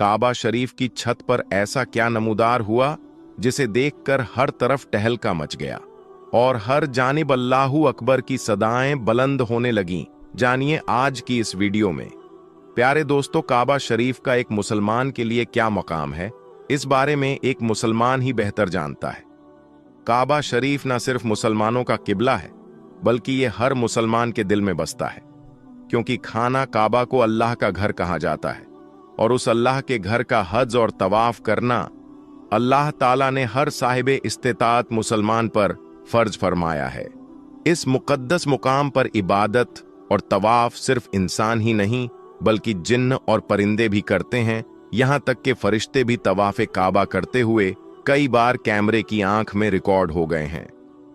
काबा शरीफ की छत पर ऐसा क्या नमूदार हुआ जिसे देखकर हर तरफ टहलका मच गया और हर जानिब अल्लाहू अकबर की सदाएं बुलंद होने लगीं। जानिए आज की इस वीडियो में। प्यारे दोस्तों, काबा शरीफ का एक मुसलमान के लिए क्या मकाम है, इस बारे में एक मुसलमान ही बेहतर जानता है। काबा शरीफ न सिर्फ मुसलमानों का किबला है, बल्कि ये हर मुसलमान के दिल में बसता है, क्योंकि खाना काबा को अल्लाह का घर कहा जाता है और उस अल्लाह के घर का हज और तवाफ करना अल्लाह ताला ने हर साहिबे इस्तिताअत मुसलमान पर फर्ज फरमाया है। इस मुकद्दस मुकाम पर इबादत और तवाफ सिर्फ इंसान ही नहीं बल्कि जिन्न और परिंदे भी करते हैं। यहां तक कि फरिश्ते भी तवाफ़े काबा करते हुए कई बार कैमरे की आंख में रिकॉर्ड हो गए हैं।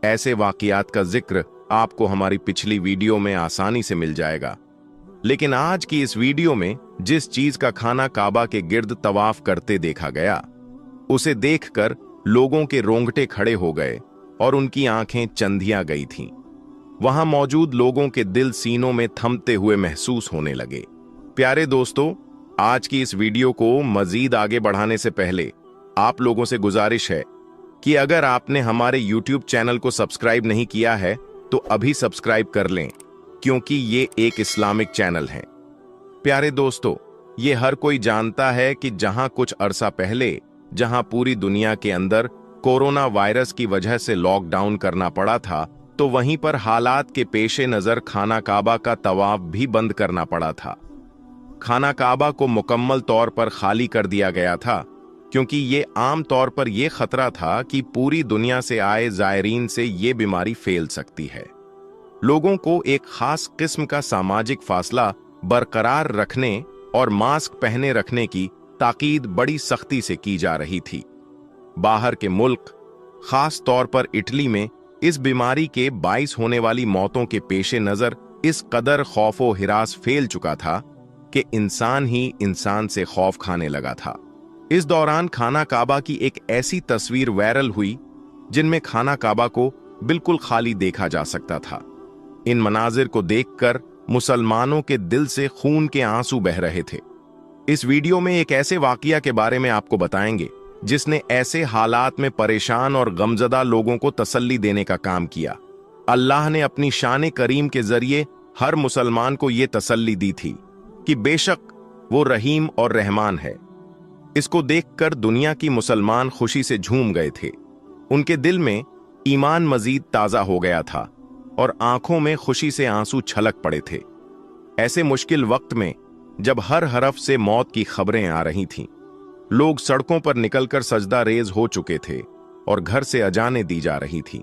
ऐसे वाक़ियात का जिक्र आपको हमारी पिछली वीडियो में आसानी से मिल जाएगा। लेकिन आज की इस वीडियो में जिस चीज का खाना काबा के गिर्द तवाफ करते देखा गया, उसे देखकर लोगों के रोंगटे खड़े हो गए और उनकी आंखें चंधिया गई थीं। वहां मौजूद लोगों के दिल सीनों में थमते हुए महसूस होने लगे। प्यारे दोस्तों, आज की इस वीडियो को मजीद आगे बढ़ाने से पहले आप लोगों से गुजारिश है कि अगर आपने हमारे YouTube चैनल को सब्सक्राइब नहीं किया है तो अभी सब्सक्राइब कर लें, क्योंकि ये एक इस्लामिक चैनल है। प्यारे दोस्तों, ये हर कोई जानता है कि जहां कुछ अरसा पहले जहां पूरी दुनिया के अंदर कोरोना वायरस की वजह से लॉकडाउन करना पड़ा था, तो वहीं पर हालात के पेशे नजर खाना काबा का तवाफ भी बंद करना पड़ा था। खाना काबा को मुकम्मल तौर पर खाली कर दिया गया था, क्योंकि ये आम तौर पर यह खतरा था कि पूरी दुनिया से आए जायरीन से ये बीमारी फैल सकती है। लोगों को एक खास किस्म का सामाजिक फासला बरकरार रखने और मास्क पहने रखने की ताकीद बड़ी सख्ती से की जा रही थी। बाहर के मुल्क, खास तौर पर इटली में इस बीमारी के 22 होने वाली मौतों के पेशे नजर इस कदर खौफो हिरास फैल चुका था कि इंसान ही इंसान से खौफ खाने लगा था। इस दौरान खाना काबा की एक ऐसी तस्वीर वायरल हुई जिनमें खाना काबा को बिल्कुल खाली देखा जा सकता था। इन मनाजिर को देखकर मुसलमानों के दिल से खून के आंसू बह रहे थे। इस वीडियो में एक ऐसे वाकया के बारे में आपको बताएंगे जिसने ऐसे हालात में परेशान और गमजदा लोगों को तसल्ली देने का काम किया। अल्लाह ने अपनी शान करीम के जरिए हर मुसलमान को यह तसल्ली दी थी कि बेशक वो रहीम और रहमान है। इसको देखकर दुनिया की मुसलमान खुशी से झूम गए थे। उनके दिल में ईमान मजीद ताजा हो गया था और आंखों में खुशी से आंसू छलक पड़े थे। ऐसे मुश्किल वक्त में जब हर हरफ से मौत की खबरें आ रही थीं, लोग सड़कों पर निकलकर सजदा रेज हो चुके थे और घर से अजानें दी जा रही थी।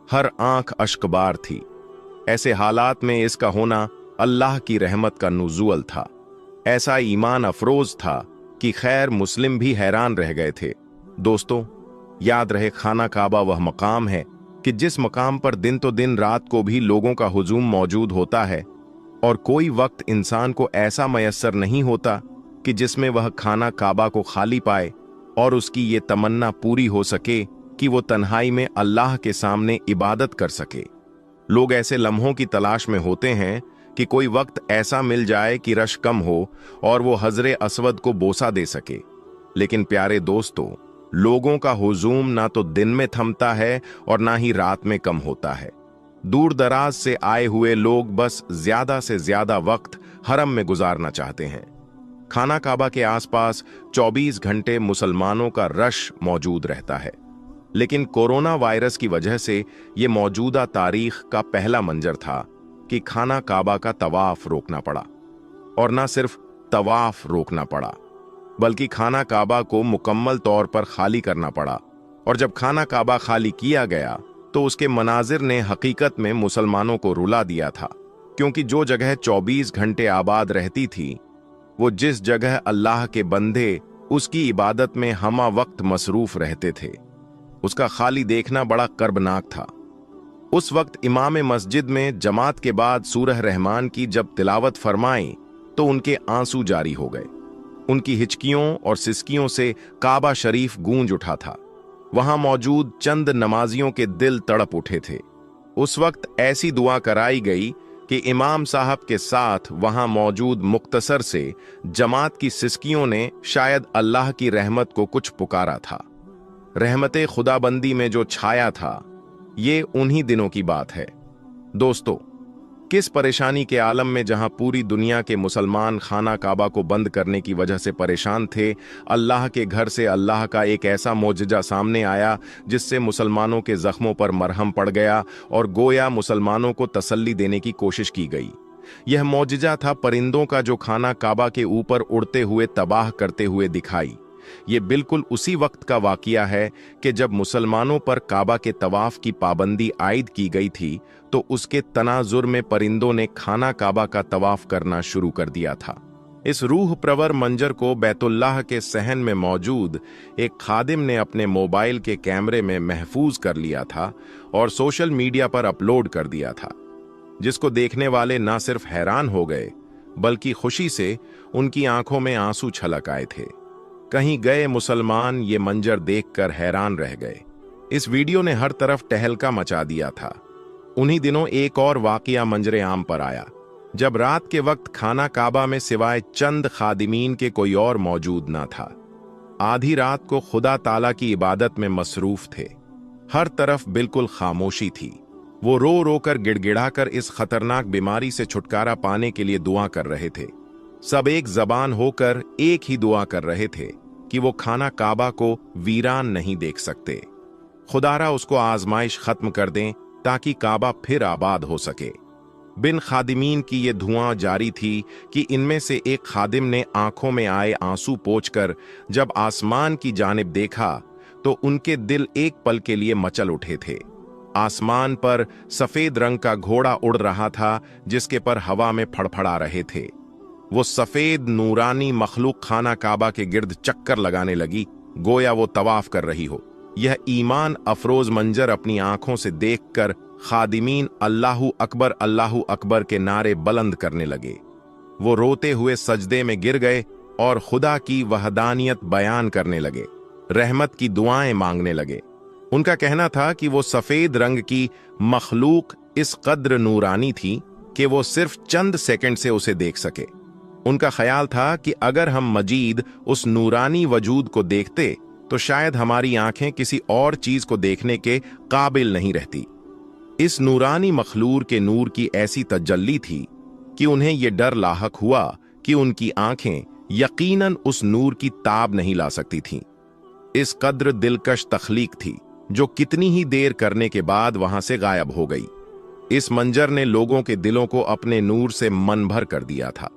हर आंख अश्कबार थी। ऐसे हालात में इसका होना अल्लाह की रहमत का नुज़ूल था। ऐसा ईमान अफरोज था कि खैर मुस्लिम भी हैरान रह गए थे। दोस्तों, याद रहे, खाना काबा वह मकाम है कि जिस मकाम पर दिन तो दिन रात को भी लोगों का हुजूम मौजूद होता है और कोई वक्त इंसान को ऐसा मयस्सर नहीं होता कि जिसमें वह खाना काबा को खाली पाए और उसकी ये तमन्ना पूरी हो सके कि वो तन्हाई में अल्लाह के सामने इबादत कर सके। लोग ऐसे लम्हों की तलाश में होते हैं कि कोई वक्त ऐसा मिल जाए कि रश कम हो और वो हजरे असवद को बोसा दे सके। लेकिन प्यारे दोस्तों, लोगों का हुजूम ना तो दिन में थमता है और ना ही रात में कम होता है। दूर दराज से आए हुए लोग बस ज्यादा से ज्यादा वक्त हरम में गुजारना चाहते हैं। खाना काबा के आसपास 24 घंटे मुसलमानों का रश मौजूद रहता है। लेकिन कोरोना वायरस की वजह से यह मौजूदा तारीख का पहला मंजर था कि खाना काबा का तवाफ रोकना पड़ा। और ना सिर्फ तवाफ रोकना पड़ा, बल्कि खाना काबा को मुकम्मल तौर पर खाली करना पड़ा। और जब खाना काबा खाली किया गया तो उसके मनाजिर ने हकीकत में मुसलमानों को रुला दिया था, क्योंकि जो जगह 24 घंटे आबाद रहती थी, वो जिस जगह अल्लाह के बंदे उसकी इबादत में हमा वक्त मसरूफ रहते थे, उसका खाली देखना बड़ा कर्बनाक था। उस वक्त इमाम मस्जिद में जमात के बाद सूरह रहमान की जब तिलावत फरमाई तो उनके आंसू जारी हो गए। उनकी हिचकियों और सिसकियों से काबा शरीफ गूंज उठा था। वहां मौजूद चंद नमाजियों के दिल तड़प उठे थे। उस वक्त ऐसी दुआ कराई गई कि इमाम साहब के साथ वहां मौजूद मुख्तसर से जमात की सिसकियों ने शायद अल्लाह की रहमत को कुछ पुकारा था। रहमते खुदाबंदी में जो छाया था, ये उन्हीं दिनों की बात है। दोस्तों, किस परेशानी के आलम में जहां पूरी दुनिया के मुसलमान खाना काबा को बंद करने की वजह से परेशान थे, अल्लाह के घर से अल्लाह का एक ऐसा मोजज़ा सामने आया जिससे मुसलमानों के जख्मों पर मरहम पड़ गया और गोया मुसलमानों को तसल्ली देने की कोशिश की गई। यह मोजज़ा था परिंदों का जो खाना काबा के ऊपर उड़ते हुए तबाह करते हुए दिखाई। ये बिल्कुल उसी वक्त का वाकिया है कि जब मुसलमानों पर काबा के तवाफ की पाबंदी आयद की गई थी तो उसके तनाजुर में परिंदों ने खाना काबा का तवाफ करना शुरू कर दिया था। इस रूह प्रवर मंजर को बैतुल्लाह के सहन में मौजूद एक खादिम ने अपने मोबाइल के कैमरे में महफूज कर लिया था और सोशल मीडिया पर अपलोड कर दिया था, जिसको देखने वाले ना सिर्फ हैरान हो गए बल्कि खुशी से उनकी आंखों में आंसू छलक आए थे। कहीं गए मुसलमान ये मंजर देखकर हैरान रह गए। इस वीडियो ने हर तरफ टहलका मचा दिया था। उन्हीं दिनों एक और वाकया मंजरे आम पर आया, जब रात के वक्त खाना काबा में सिवाय चंद खादिमीन के कोई और मौजूद ना था। आधी रात को खुदा ताला की इबादत में मसरूफ थे। हर तरफ बिल्कुल खामोशी थी। वो रो रो कर गिड़गिड़ाकर इस खतरनाक बीमारी से छुटकारा पाने के लिए दुआ कर रहे थे। सब एक जबान होकर एक ही दुआ कर रहे थे कि वो खाना काबा को वीरान नहीं देख सकते। खुदारा उसको आजमाइश खत्म कर दें ताकि काबा फिर आबाद हो सके। बिन खादिमीन की ये धुआं जारी थी कि इनमें से एक खादिम ने आंखों में आए आंसू पोंछकर जब आसमान की जानिब देखा तो उनके दिल एक पल के लिए मचल उठे थे। आसमान पर सफेद रंग का घोड़ा उड़ रहा था जिसके पर हवा में फड़फड़ा रहे थे। वो सफेद नूरानी मखलूक खाना काबा के गिर्द चक्कर लगाने लगी, गोया वो तवाफ कर रही हो। यह ईमान अफरोज मंजर अपनी आंखों से देखकर खादिमीन अल्लाहु अकबर के नारे बुलंद करने लगे। वो रोते हुए सजदे में गिर गए और खुदा की वहदानियत बयान करने लगे, रहमत की दुआएं मांगने लगे। उनका कहना था कि वो सफेद रंग की मखलूक इस कद्र नूरानी थी कि वो सिर्फ चंद सेकंड से उसे देख सके। उनका ख्याल था कि अगर हम मजीद उस नूरानी वजूद को देखते तो शायद हमारी आंखें किसी और चीज को देखने के काबिल नहीं रहती। इस नूरानी मखलूर के नूर की ऐसी तजल्ली थी कि उन्हें यह डर लाहक हुआ कि उनकी आंखें यकीनन उस नूर की ताब नहीं ला सकती थीं। इस कद्र दिलकश तख्लीक थी जो कितनी ही देर करने के बाद वहां से गायब हो गई। इस मंजर ने लोगों के दिलों को अपने नूर से मन भर कर दिया था।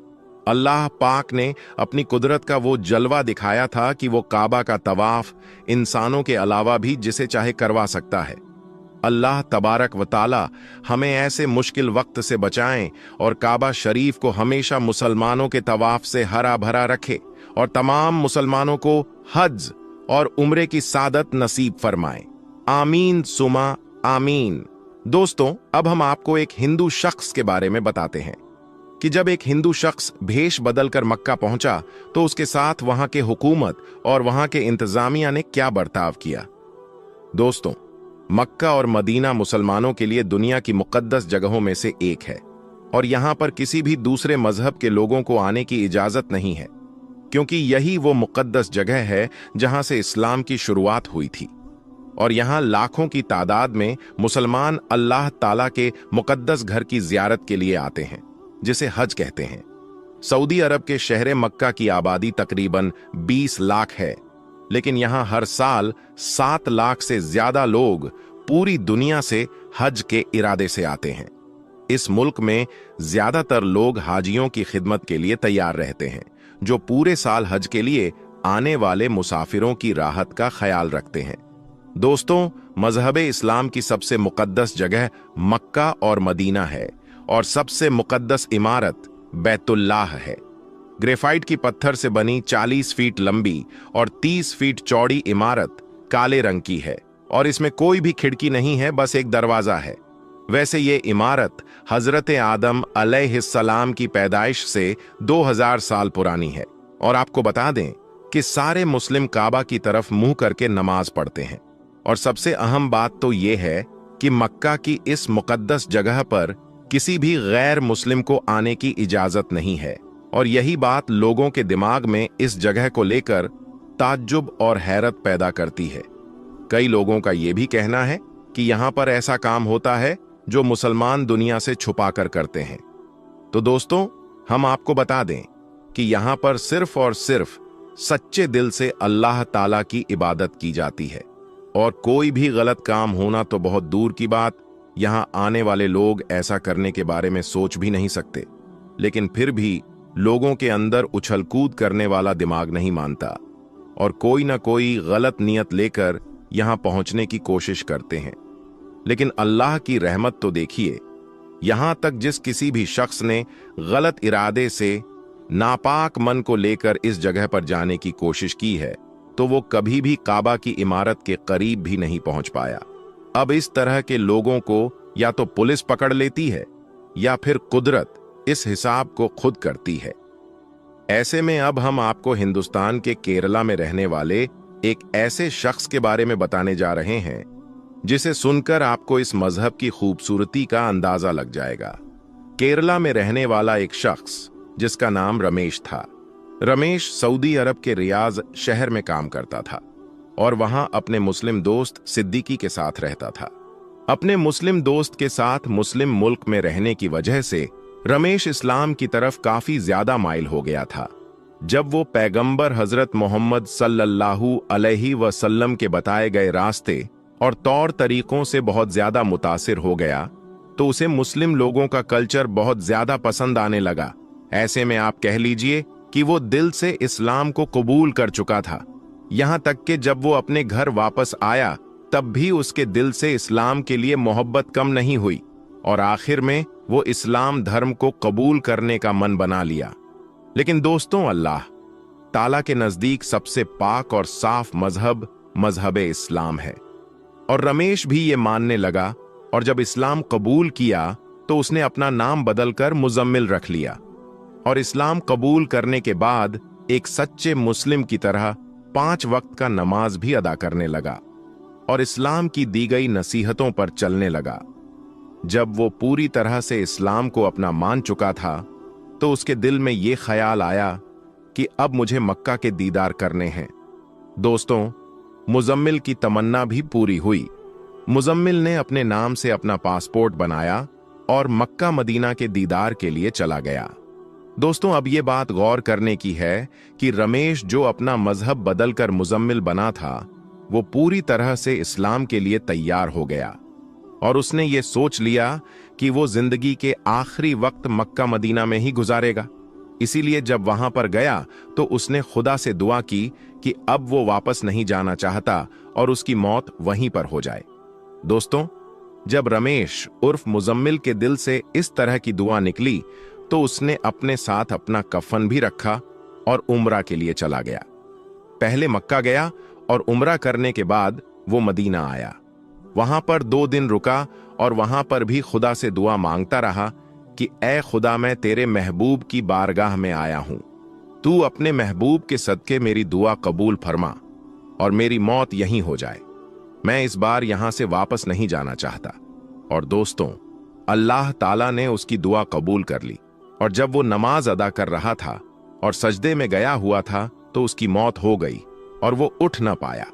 अल्लाह पाक ने अपनी कुदरत का वो जलवा दिखाया था कि वो काबा का तवाफ इंसानों के अलावा भी जिसे चाहे करवा सकता है। अल्लाह तबारक व ताला हमें ऐसे मुश्किल वक्त से बचाएं और काबा शरीफ को हमेशा मुसलमानों के तवाफ से हरा भरा रखे और तमाम मुसलमानों को हज और उम्रे की सादत नसीब फरमाए। आमीन सुमा आमीन। दोस्तों, अब हम आपको एक हिंदू शख्स के बारे में बताते हैं कि जब एक हिंदू शख्स भेष बदलकर मक्का पहुंचा तो उसके साथ वहां के हुकूमत और वहां के इंतजामिया ने क्या बर्ताव किया। दोस्तों, मक्का और मदीना मुसलमानों के लिए दुनिया की मुकद्दस जगहों में से एक है और यहां पर किसी भी दूसरे मजहब के लोगों को आने की इजाजत नहीं है, क्योंकि यही वो मुकद्दस जगह है जहां से इस्लाम की शुरुआत हुई थी और यहां लाखों की तादाद में मुसलमान अल्लाह ताला के मुकद्दस घर की जियारत के लिए आते हैं, जिसे हज कहते हैं। सऊदी अरब के शहर मक्का की आबादी तकरीबन 20 लाख है, लेकिन यहां हर साल 7 लाख से ज्यादा लोग पूरी दुनिया से हज के इरादे से आते हैं। इस मुल्क में ज्यादातर लोग हाजियों की खिदमत के लिए तैयार रहते हैं, जो पूरे साल हज के लिए आने वाले मुसाफिरों की राहत का ख्याल रखते हैं। दोस्तों, मजहब इस्लाम की सबसे मुकद्दस जगह मक्का और मदीना है और सबसे मुकद्दस इमारत बैतुल्लाह है। ग्रेफाइट की पत्थर से बनी 40 फीट लंबी और 30 फीट चौड़ी इमारत काले रंग की है और इसमें कोई भी खिड़की नहीं है, बस एक दरवाजा है। वैसे ये इमारत हजरत आदम अलैहिस्सलाम की पैदाइश से 2000 साल पुरानी है और आपको बता दें कि सारे मुस्लिम काबा की तरफ मुंह करके नमाज पढ़ते हैं। और सबसे अहम बात तो ये है कि मक्का की इस मुकद्दस जगह पर किसी भी गैर मुस्लिम को आने की इजाजत नहीं है। और यही बात लोगों के दिमाग में इस जगह को लेकर ताज्जुब और हैरत पैदा करती है। कई लोगों का यह भी कहना है कि यहां पर ऐसा काम होता है जो मुसलमान दुनिया से छुपा कर करते हैं। तो दोस्तों, हम आपको बता दें कि यहां पर सिर्फ और सिर्फ सच्चे दिल से अल्लाह ताला की इबादत की जाती है, और कोई भी गलत काम होना तो बहुत दूर की बात, यहां आने वाले लोग ऐसा करने के बारे में सोच भी नहीं सकते। लेकिन फिर भी लोगों के अंदर उछल कूद करने वाला दिमाग नहीं मानता, और कोई ना कोई गलत नियत लेकर यहां पहुंचने की कोशिश करते हैं। लेकिन अल्लाह की रहमत तो देखिए, यहां तक जिस किसी भी शख्स ने गलत इरादे से नापाक मन को लेकर इस जगह पर जाने की कोशिश की है, तो वो कभी भी काबा की इमारत के करीब भी नहीं पहुंच पाया। अब इस तरह के लोगों को या तो पुलिस पकड़ लेती है या फिर कुदरत इस हिसाब को खुद करती है। ऐसे में अब हम आपको हिंदुस्तान के केरला में रहने वाले एक ऐसे शख्स के बारे में बताने जा रहे हैं जिसे सुनकर आपको इस मजहब की खूबसूरती का अंदाजा लग जाएगा। केरला में रहने वाला एक शख्स जिसका नाम रमेश था। रमेश सऊदी अरब के रियाज शहर में काम करता था और वहां अपने मुस्लिम दोस्त सिद्दीकी के साथ रहता था। अपने मुस्लिम दोस्त के साथ मुस्लिम मुल्क में रहने की वजह से रमेश इस्लाम की तरफ काफी ज्यादा माइल हो गया था। जब वो पैगंबर हजरत मोहम्मद सल्लल्लाहु अलैहि वसल्लम के बताए गए रास्ते और तौर तरीकों से बहुत ज्यादा मुतासिर हो गया, तो उसे मुस्लिम लोगों का कल्चर बहुत ज्यादा पसंद आने लगा। ऐसे में आप कह लीजिए कि वो दिल से इस्लाम को कबूल कर चुका था। यहां तक कि जब वो अपने घर वापस आया, तब भी उसके दिल से इस्लाम के लिए मोहब्बत कम नहीं हुई, और आखिर में वो इस्लाम धर्म को कबूल करने का मन बना लिया। लेकिन दोस्तों, अल्लाह ताला के नजदीक सबसे पाक और साफ मजहब इस्लाम है, और रमेश भी ये मानने लगा। और जब इस्लाम कबूल किया तो उसने अपना नाम बदलकर मुजम्मिल रख लिया, और इस्लाम कबूल करने के बाद एक सच्चे मुस्लिम की तरह 5 वक्त का नमाज भी अदा करने लगा और इस्लाम की दी गई नसीहतों पर चलने लगा। जब वो पूरी तरह से इस्लाम को अपना मान चुका था, तो उसके दिल में ये ख्याल आया कि अब मुझे मक्का के दीदार करने हैं। दोस्तों, मुजम्मिल की तमन्ना भी पूरी हुई। मुजम्मिल ने अपने नाम से अपना पासपोर्ट बनाया और मक्का मदीना के दीदार के लिए चला गया। दोस्तों, अब ये बात गौर करने की है कि रमेश जो अपना मजहब बदलकर मुजम्मिल बना था, वो पूरी तरह से इस्लाम के लिए तैयार हो गया, और उसने ये सोच लिया कि वो जिंदगी के आखिरी वक्त मक्का मदीना में ही गुजारेगा। इसीलिए जब वहां पर गया तो उसने खुदा से दुआ की कि अब वो वापस नहीं जाना चाहता और उसकी मौत वहीं पर हो जाए। दोस्तों, जब रमेश उर्फ मुजम्मिल के दिल से इस तरह की दुआ निकली, तो उसने अपने साथ अपना कफन भी रखा और उम्रा के लिए चला गया। पहले मक्का गया और उम्रा करने के बाद वो मदीना आया। वहां पर 2 दिन रुका और वहां पर भी खुदा से दुआ मांगता रहा कि ऐ खुदा, मैं तेरे महबूब की बारगाह में आया हूं, तू अपने महबूब के सदके मेरी दुआ कबूल फरमा और मेरी मौत यहीं हो जाए। मैं इस बार यहां से वापस नहीं जाना चाहता। और दोस्तों, अल्लाह ताला ने उसकी दुआ कबूल कर ली, और जब वो नमाज अदा कर रहा था और सजदे में गया हुआ था, तो उसकी मौत हो गई और वो उठ ना पाया।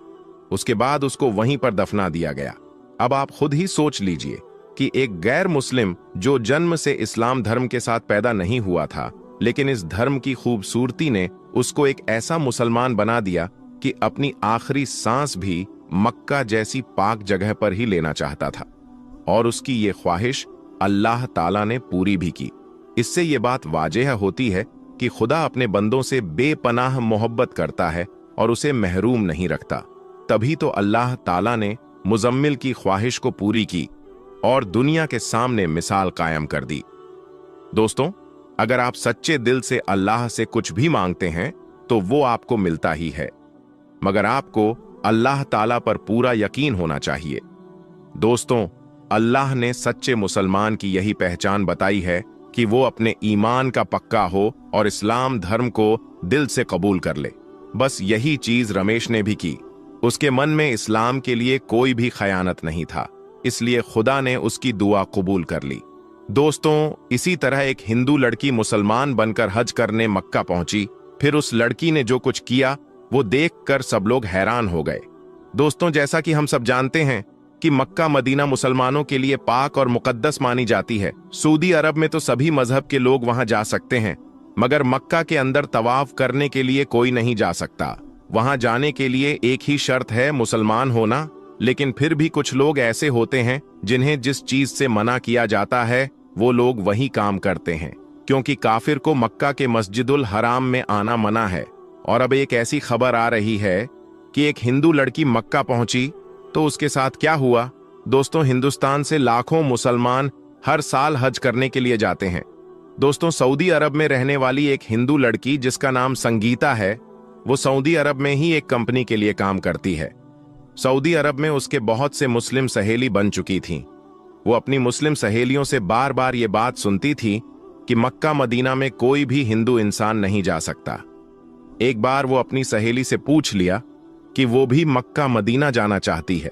उसके बाद उसको वहीं पर दफना दिया गया। अब आप खुद ही सोच लीजिए कि एक गैर मुस्लिम जो जन्म से इस्लाम धर्म के साथ पैदा नहीं हुआ था, लेकिन इस धर्म की खूबसूरती ने उसको एक ऐसा मुसलमान बना दिया कि अपनी आखिरी सांस भी मक्का जैसी पाक जगह पर ही लेना चाहता था, और उसकी ये ख्वाहिश अल्लाह ताला ने पूरी भी की। इससे ये बात वाज़ेह होती है कि खुदा अपने बंदों से बेपनाह मोहब्बत करता है और उसे महरूम नहीं रखता। तभी तो अल्लाह ताला ने मुजम्मिल की ख्वाहिश को पूरी की और दुनिया के सामने मिसाल कायम कर दी। दोस्तों, अगर आप सच्चे दिल से अल्लाह से कुछ भी मांगते हैं तो वो आपको मिलता ही है, मगर आपको अल्लाह ताला पर पूरा यकीन होना चाहिए। दोस्तों, अल्लाह ने सच्चे मुसलमान की यही पहचान बताई है कि वो अपने ईमान का पक्का हो और इस्लाम धर्म को दिल से कबूल कर ले। बस यही चीज रमेश ने भी की। उसके मन में इस्लाम के लिए कोई भी खयानत नहीं था, इसलिए खुदा ने उसकी दुआ कबूल कर ली। दोस्तों, इसी तरह एक हिंदू लड़की मुसलमान बनकर हज करने मक्का पहुंची। फिर उस लड़की ने जो कुछ किया वो देखकर सब लोग हैरान हो गए। दोस्तों, जैसा कि हम सब जानते हैं कि मक्का मदीना मुसलमानों के लिए पाक और मुकद्दस मानी जाती है। सऊदी अरब में तो सभी मजहब के लोग वहां जा सकते हैं, मगर मक्का के अंदर तवाफ करने के लिए कोई नहीं जा सकता। वहां जाने के लिए एक ही शर्त है, मुसलमान होना। लेकिन फिर भी कुछ लोग ऐसे होते हैं जिन्हें जिस चीज से मना किया जाता है वो लोग वही काम करते हैं, क्योंकि काफिर को मक्का के मस्जिदुल हराम में आना मना है। और अब एक ऐसी खबर आ रही है कि एक हिंदू लड़की मक्का पहुंची, तो उसके साथ क्या हुआ। दोस्तों, हिंदुस्तान से लाखों मुसलमान हर साल हज करने के लिए जाते हैं। दोस्तों, सऊदी अरब में रहने वाली एक हिंदू लड़की जिसका नाम संगीता है, वो सऊदी अरब में ही एक कंपनी के लिए काम करती है। सऊदी अरब में उसके बहुत से मुस्लिम सहेली बन चुकी थीं। वो अपनी मुस्लिम सहेलियों से बार बार ये बात सुनती थी कि मक्का मदीना में कोई भी हिंदू इंसान नहीं जा सकता। एक बार वो अपनी सहेली से पूछ लिया कि वो भी मक्का मदीना जाना चाहती है,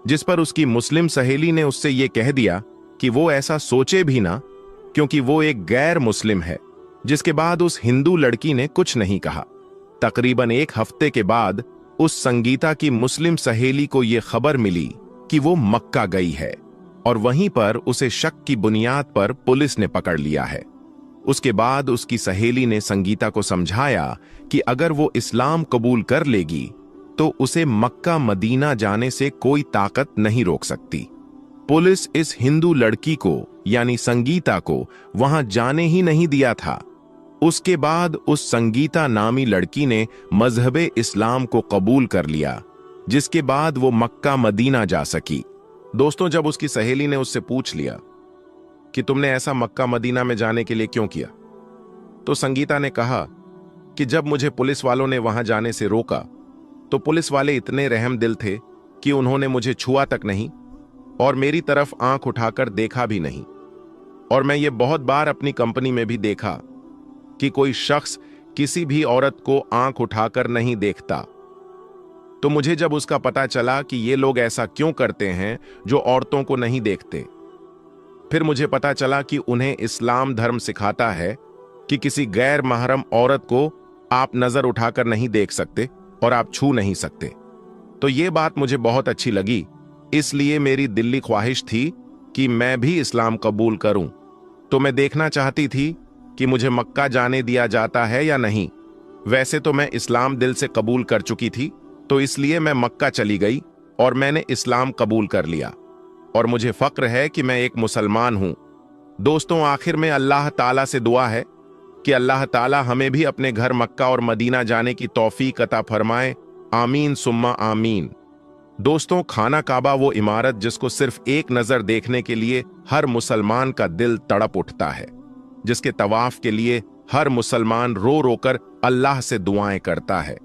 जिस पर उसकी मुस्लिम सहेली ने उससे ये कह दिया कि वो ऐसा सोचे भी ना, क्योंकि वो एक गैर मुस्लिम है। जिसके बाद उस हिंदू लड़की ने कुछ नहीं कहा। तकरीबन एक हफ्ते के बाद उस संगीता की मुस्लिम सहेली को यह खबर मिली कि वो मक्का गई है, और वहीं पर उसे शक की बुनियाद पर पुलिस ने पकड़ लिया है। उसके बाद उसकी सहेली ने संगीता को समझाया कि अगर वो इस्लाम कबूल कर लेगी तो उसे मक्का मदीना जाने से कोई ताकत नहीं रोक सकती। पुलिस इस हिंदू लड़की को यानी संगीता को वहां जाने ही नहीं दिया था। उसके बाद उस संगीता नामी लड़की ने मजहबे इस्लाम को कबूल कर लिया, जिसके बाद वो मक्का मदीना जा सकी। दोस्तों, जब उसकी सहेली ने उससे पूछ लिया कि तुमने ऐसा मक्का मदीना में जाने के लिए क्यों किया, तो संगीता ने कहा कि जब मुझे पुलिस वालों ने वहां जाने से रोका तो पुलिस वाले इतने रहम दिल थे कि उन्होंने मुझे छुआ तक नहीं और मेरी तरफ आंख उठाकर देखा भी नहीं। और मैं ये बहुत बार अपनी कंपनी में भी देखा कि कोई शख्स किसी भी औरत को आंख उठाकर नहीं देखता। तो मुझे जब उसका पता चला कि ये लोग ऐसा क्यों करते हैं जो औरतों को नहीं देखते, फिर मुझे पता चला कि उन्हें इस्लाम धर्म सिखाता है कि किसी गैर महरम औरत को आप नजर उठाकर नहीं देख सकते और आप छू नहीं सकते। तो ये बात मुझे बहुत अच्छी लगी, इसलिए मेरी दिली ख्वाहिश थी कि मैं भी इस्लाम कबूल करूं। तो मैं देखना चाहती थी कि मुझे मक्का जाने दिया जाता है या नहीं। वैसे तो मैं इस्लाम दिल से कबूल कर चुकी थी, तो इसलिए मैं मक्का चली गई और मैंने इस्लाम कबूल कर लिया, और मुझे फक्र है कि मैं एक मुसलमान हूं। दोस्तों, आखिर में अल्लाह ताला से दुआ है कि अल्लाह ताला हमें भी अपने घर मक्का और मदीना जाने की तौफीक अता फरमाए। आमीन सुम्मा आमीन। दोस्तों, खाना काबा वो इमारत जिसको सिर्फ एक नजर देखने के लिए हर मुसलमान का दिल तड़प उठता है, जिसके तवाफ के लिए हर मुसलमान रो रोकर अल्लाह से दुआएं करता है,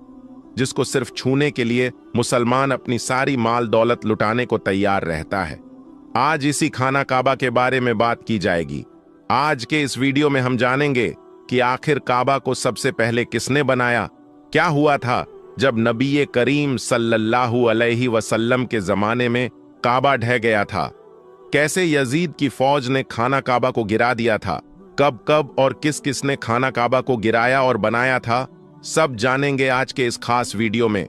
जिसको सिर्फ छूने के लिए मुसलमान अपनी सारी माल दौलत लुटाने को तैयार रहता है। आज इसी खाना काबा के बारे में बात की जाएगी। आज के इस वीडियो में हम जानेंगे कि आखिर काबा को सबसे पहले किसने बनाया, क्या हुआ था जब नबी करीम सल्लल्लाहु अलैहि वसल्लम के जमाने में काबा ढह गया था, कैसे यजीद की फौज ने खाना काबा को गिरा दिया था, कब कब और किस किस ने खाना काबा को गिराया और बनाया था, सब जानेंगे आज के इस खास वीडियो में।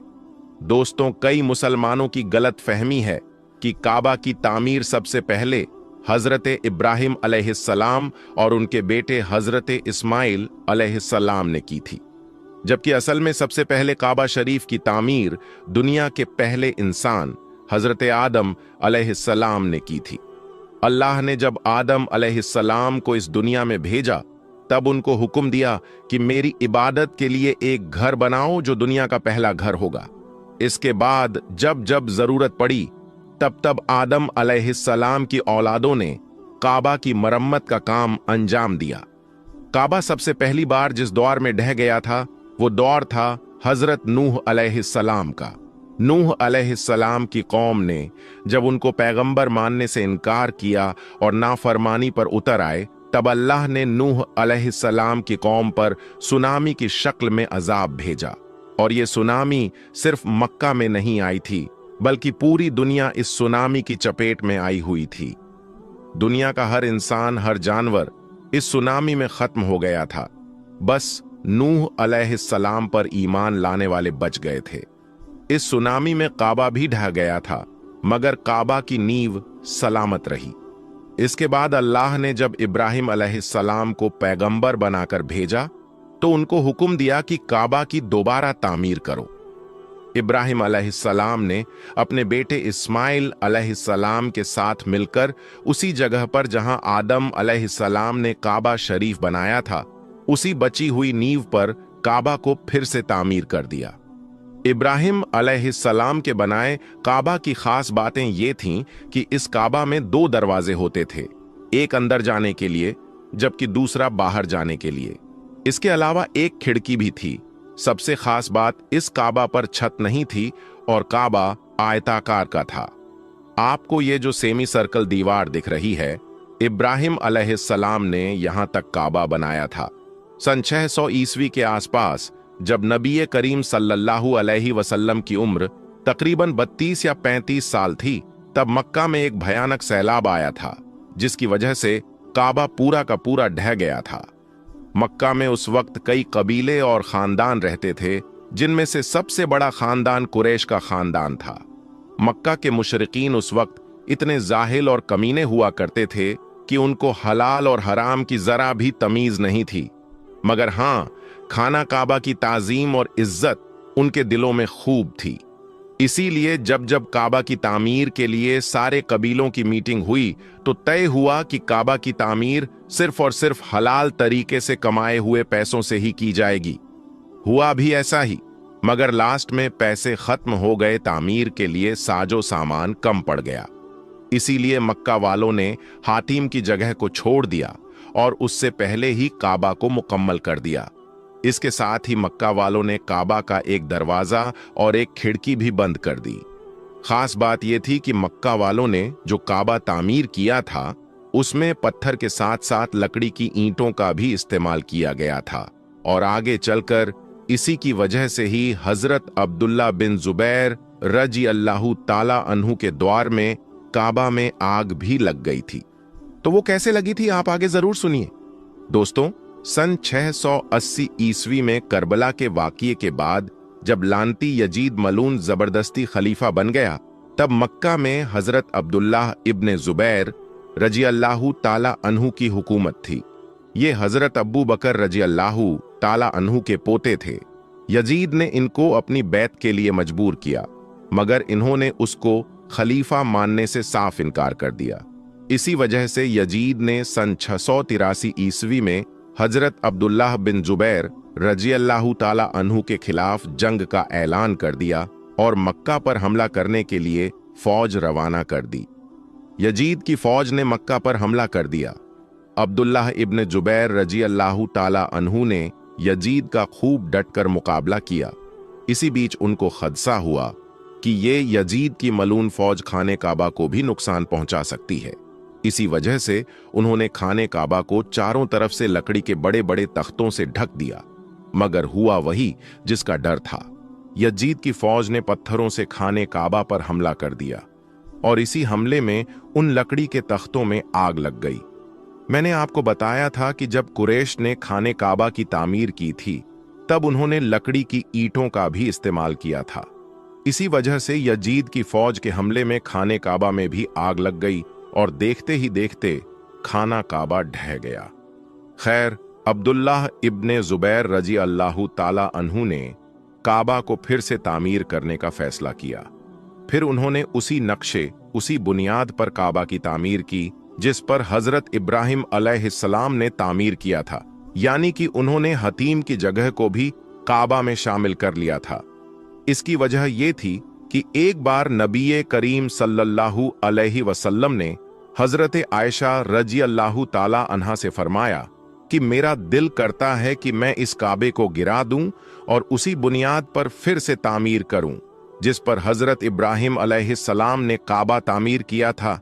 दोस्तों, कई मुसलमानों की गलत फहमी है कि काबा की तामीर सबसे पहले हजरत इब्राहिम अलैहिस्सलाम और उनके बेटे हजरत इस्माइल अलैहिस्सलाम ने की थी, जबकि असल में सबसे पहले काबा शरीफ की तामीर दुनिया के पहले इंसान हजरत आदम अलैहिस्सलाम ने की थी। अल्लाह ने जब आदम अलैहिस्सलाम को इस दुनिया में भेजा, तब उनको हुक्म दिया कि मेरी इबादत के लिए एक घर बनाओ जो दुनिया का पहला घर होगा। इसके बाद जब जब जरूरत पड़ी, तब तब आदम अलैहिस्सलाम की औलादों ने काबा की मरम्मत का काम अंजाम दिया। काबा सबसे पहली बार जिस दौर में ढह गया था, वो दौर था हजरत नूह अलैहिस्सलाम का। नूह अलैहिस्सलाम की कौम ने जब उनको पैगंबर मानने से इनकार किया और नाफरमानी पर उतर आए, तब अल्लाह ने नूह अलैहिस्सलाम की कौम पर सुनामी की शक्ल में अजाब भेजा। और ये सुनामी सिर्फ मक्का में नहीं आई थी, बल्कि पूरी दुनिया इस सुनामी की चपेट में आई हुई थी। दुनिया का हर इंसान, हर जानवर इस सुनामी में खत्म हो गया था। बस नूह अलैहिस्सलाम पर ईमान लाने वाले बच गए थे। इस सुनामी में काबा भी ढह गया था, मगर काबा की नींव सलामत रही। इसके बाद अल्लाह ने जब इब्राहिम अलैहिस्सलाम को पैगंबर बनाकर भेजा तो उनको हुक्म दिया कि काबा की दोबारा तामीर करो। इब्राहिम अलैहिस्सलाम ने अपने बेटे इस्माइल अलैहिस्सलाम के साथ मिलकर उसी जगह पर जहां आदम अलैहिस्सलाम ने काबा शरीफ बनाया था, उसी बची हुई नींव पर काबा को फिर से तामीर कर दिया। इब्राहिम अलैहिस्सलाम के बनाए काबा की खास बातें ये थीं कि इस काबा में 2 दरवाजे होते थे, एक अंदर जाने के लिए जबकि दूसरा बाहर जाने के लिए। इसके अलावा एक खिड़की भी थी। सबसे खास बात, इस काबा पर छत नहीं थी और काबा आयताकार का था। आपको ये जो सेमी सर्कल दीवार दिख रही है, इब्राहिम अलैहिस्सलाम ने यहां तक काबा बनाया था। सन 600 ईस्वी के आसपास जब नबी करीम सल्लल्लाहु अलैहि वसल्लम की उम्र तकरीबन 32 या 35 साल थी, तब मक्का में एक भयानक सैलाब आया था, जिसकी वजह से काबा पूरा का पूरा ढह गया था। मक्का में उस वक्त कई कबीले और खानदान रहते थे, जिनमें से सबसे बड़ा खानदान कुरैश का खानदान था। मक्का के मुशरिकीन उस वक्त इतने जाहिल और कमीने हुआ करते थे कि उनको हलाल और हराम की जरा भी तमीज नहीं थी, मगर हां, खाना काबा की ताजीम और इज्जत उनके दिलों में खूब थी। इसीलिए जब जब काबा की तामीर के लिए सारे कबीलों की मीटिंग हुई तो तय हुआ कि काबा की तामीर सिर्फ और सिर्फ हलाल तरीके से कमाए हुए पैसों से ही की जाएगी। हुआ भी ऐसा ही, मगर लास्ट में पैसे खत्म हो गए, तामीर के लिए साजो सामान कम पड़ गया। इसीलिए मक्का वालों ने हातिम की जगह को छोड़ दिया और उससे पहले ही काबा को मुकम्मल कर दिया। इसके साथ ही मक्का वालों ने काबा का एक दरवाजा और एक खिड़की भी बंद कर दी। खास बात यह थी कि मक्का वालों ने जो काबा तामीर किया था, उसमें पत्थर के साथ साथ लकड़ी की ईंटों का भी इस्तेमाल किया गया था। और आगे चलकर इसी की वजह से ही हजरत अब्दुल्ला बिन जुबैर रजी अल्लाहु ताला अन्हु के द्वार में काबा में आग भी लग गई थी। तो वो कैसे लगी थी, आप आगे जरूर सुनिए। दोस्तों, सन 680 ईस्वी में करबला के वाक़ये के बाद जब लानती यजीद मलून जबरदस्ती खलीफा बन गया, तब मक्का में हजरत अब्दुल्लाह इब्ने जुबैर रजी अल्लाहु ताला अन्हु की हुकूमत थी। ये हजरत अब्बू बकर रजी अल्लाहु ताला अन्हु के पोते थे। यजीद ने इनको अपनी बैत के लिए मजबूर किया, मगर इन्होंने उसको खलीफा मानने से साफ इनकार कर दिया। इसी वजह से यजीद ने सन 683 ईस्वी में हजरत अब्दुल्लाह बिन जुबैर रजी अल्लाहु ताला अन्हु के खिलाफ जंग का ऐलान कर दिया और मक्का पर हमला करने के लिए फौज रवाना कर दी। यजीद की फौज ने मक्का पर हमला कर दिया। अब्दुल्लाह इब्न जुबैर रजी अल्लाहु ताला अन्हु ने यजीद का खूब डटकर मुकाबला किया। इसी बीच उनको खदशा हुआ कि ये यजीद की मलून फौज खाने काबा को भी नुकसान पहुंचा सकती है। इसी वजह से उन्होंने खाने काबा को चारों तरफ से लकड़ी के बड़े बड़े तख्तों से ढक दिया, मगर हुआ वही जिसका डर था। यजीद की फौज ने पत्थरों से खाने काबा पर हमला कर दिया और इसी हमले में उन लकड़ी के तख्तों में आग लग गई। मैंने आपको बताया था कि जब कुरैश ने खाने काबा की तामीर की थी, तब उन्होंने लकड़ी की ईंटों का भी इस्तेमाल किया था। इसी वजह से यजीद की फौज के हमले में खाने काबा में भी आग लग गई और देखते ही देखते खाना काबा ढह गया। खैर, अब्दुल्लाह इब्ने जुबैर रजी अल्लाहु ताला अन्हु ने काबा को फिर से तामीर करने का फैसला किया। फिर उन्होंने उसी नक्शे, उसी बुनियाद पर काबा की तामीर की जिस पर हजरत इब्राहिम अलैहिस्सलाम ने तामीर किया था, यानी कि उन्होंने हतीम की जगह को भी काबा में शामिल कर लिया था। इसकी वजह यह थी कि एक बार नबी करीम सल्लल्लाहु अलैहि वसल्लम ने हजरत आयशा रजी अल्लाहु ताला अन्हा से फरमाया कि मेरा दिल करता है कि मैं इस काबे को गिरा दूं और उसी बुनियाद पर फिर से तामीर करूं जिस पर हजरत इब्राहिम अलैहिस्सलाम ने काबा तामीर किया था,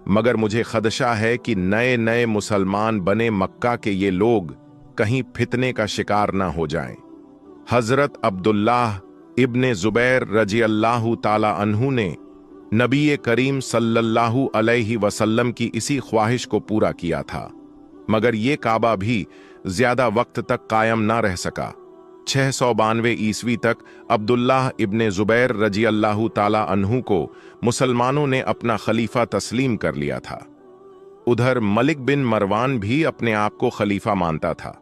मगर मुझे खदशा है कि नए नए मुसलमान बने मक्का के ये लोग कहीं फितने का शिकार ना हो जाएं। हजरत अब्दुल्लाह इब्ने जुबैर रजी अल्लाहु ताला अन्हु ने नबी करीम सल्लल्लाहु अलैहि वसल्लम की इसी ख्वाहिश को पूरा किया था, मगर ये काबा भी ज्यादा वक्त तक कायम ना रह सका। 692 ईस्वी तक अब्दुल्लाह इब्ने जुबैर रजी अल्लाहु ताला अन्हु को मुसलमानों ने अपना खलीफा तस्लीम कर लिया था। उधर मलिक बिन मरवान भी अपने आप को खलीफा मानता था।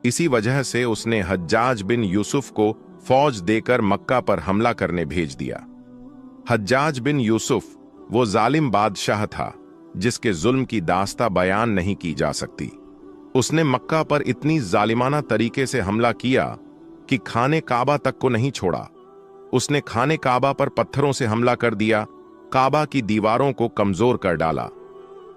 इसी वजह से उसने हज्जाज बिन यूसुफ को फौज देकर मक्का पर हमला करने भेज दिया। हज्जाज बिन यूसुफ वो जालिम बादशाह था जिसके जुल्म की दास्ता बयान नहीं की जा सकती। उसने मक्का पर इतनी जालिमाना तरीके से हमला किया कि खाने काबा तक को नहीं छोड़ा। उसने खाने काबा पर पत्थरों से हमला कर दिया, काबा की दीवारों को कमजोर कर डाला।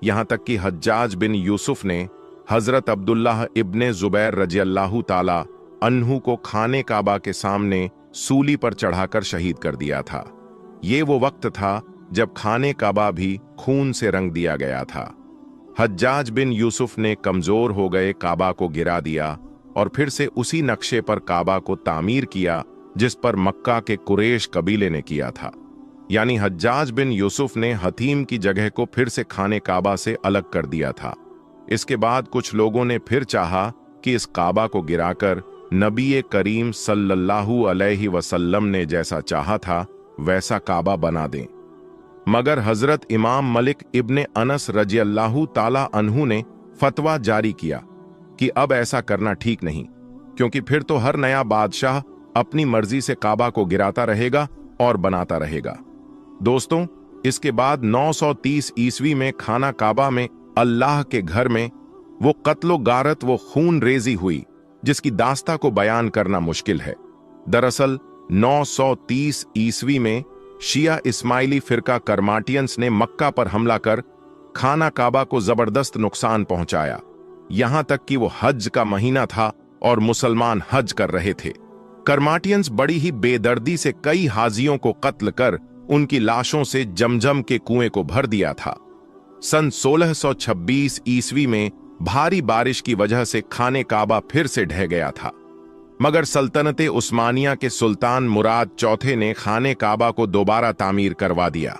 यहां तक कि हज्जाज बिन यूसुफ ने हजरत अब्दुल्लाह इब्ने जुबैर रज़ियल्लाहु ताला अन्हु को खाने काबा के सामने सूली पर चढ़ाकर शहीद कर दिया था। ये वो वक्त था जब खाने काबा भी खून से रंग दिया गया था। हज्जाज बिन यूसुफ ने कमजोर हो गए काबा को गिरा दिया और फिर से उसी नक्शे पर काबा को तामीर किया जिस पर मक्का के कुरैश कबीले ने किया था। यानी हज्जाज बिन यूसुफ ने हतीम की जगह को फिर से खाने काबा से अलग कर दिया था। इसके बाद कुछ लोगों ने फिर चाहा कि इस काबा को गिराकर नबी करीम सल्लल्लाहु अलैहि वसल्लम ने जैसा चाहा था वैसा काबा बना दें, मगर हजरत इमाम मलिक इब्ने अनस रज़ियल्लाहु ताला अन्हु ने फतवा जारी किया कि अब ऐसा करना ठीक नहीं, क्योंकि फिर तो हर नया बादशाह अपनी मर्जी से काबा को गिराता रहेगा और बनाता रहेगा। दोस्तों, इसके बाद 930 ईस्वी में खाना काबा में अल्लाह के घर में वो कत्लो गारत, वो खून रेजी हुई जिसकी दास्ता को बयान करना मुश्किल है। दरअसल 930 ईस्वी में शिया इस्माइली फिरका कर्माटियंस ने मक्का पर हमला कर खाना काबा को जबरदस्त नुकसान पहुंचाया। यहां तक कि वो हज का महीना था और मुसलमान हज कर रहे थे। कर्माटियंस बड़ी ही बेदर्दी से कई हाजियों को कत्ल कर उनकी लाशों से जमजम के कुएं को भर दिया था। सन 1626 ईस्वी में भारी बारिश की वजह से खाने काबा फिर से ढह गया था, मगर सल्तनत उस्मानिया के सुल्तान मुराद चौथे ने खाने काबा को दोबारा तामीर करवा दिया।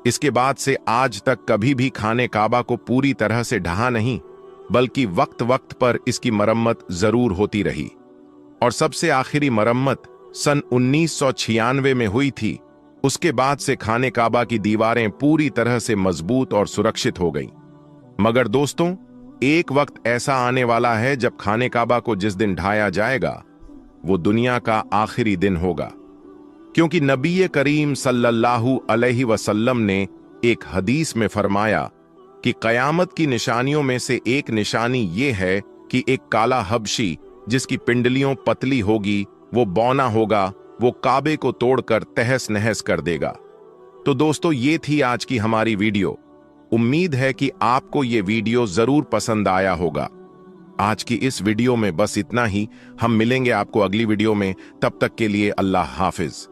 इसके बाद से आज तक कभी भी खाने काबा को पूरी तरह से ढहा नहीं, बल्कि वक्त वक्त पर इसकी मरम्मत जरूर होती रही और सबसे आखिरी मरम्मत सन 1996 में हुई थी। उसके बाद से खाने काबा की दीवारें पूरी तरह से मजबूत और सुरक्षित हो गईं। मगर दोस्तों, एक वक्त ऐसा आने वाला है जब खाने काबा को जिस दिन ढाया जाएगा वो दुनिया का आखिरी दिन होगा, क्योंकि नबी करीम सल्लल्लाहु अलैहि वसल्लम ने एक हदीस में फरमाया कि कयामत की निशानियों में से एक निशानी ये है कि एक काला हबशी जिसकी पिंडलियों पतली होगी, वो बौना होगा, वो काबे को तोड़कर तहस नहस कर देगा। तो दोस्तों, ये थी आज की हमारी वीडियो। उम्मीद है कि आपको ये वीडियो जरूर पसंद आया होगा। आज की इस वीडियो में बस इतना ही। हम मिलेंगे आपको अगली वीडियो में। तब तक के लिए अल्लाह हाफिज।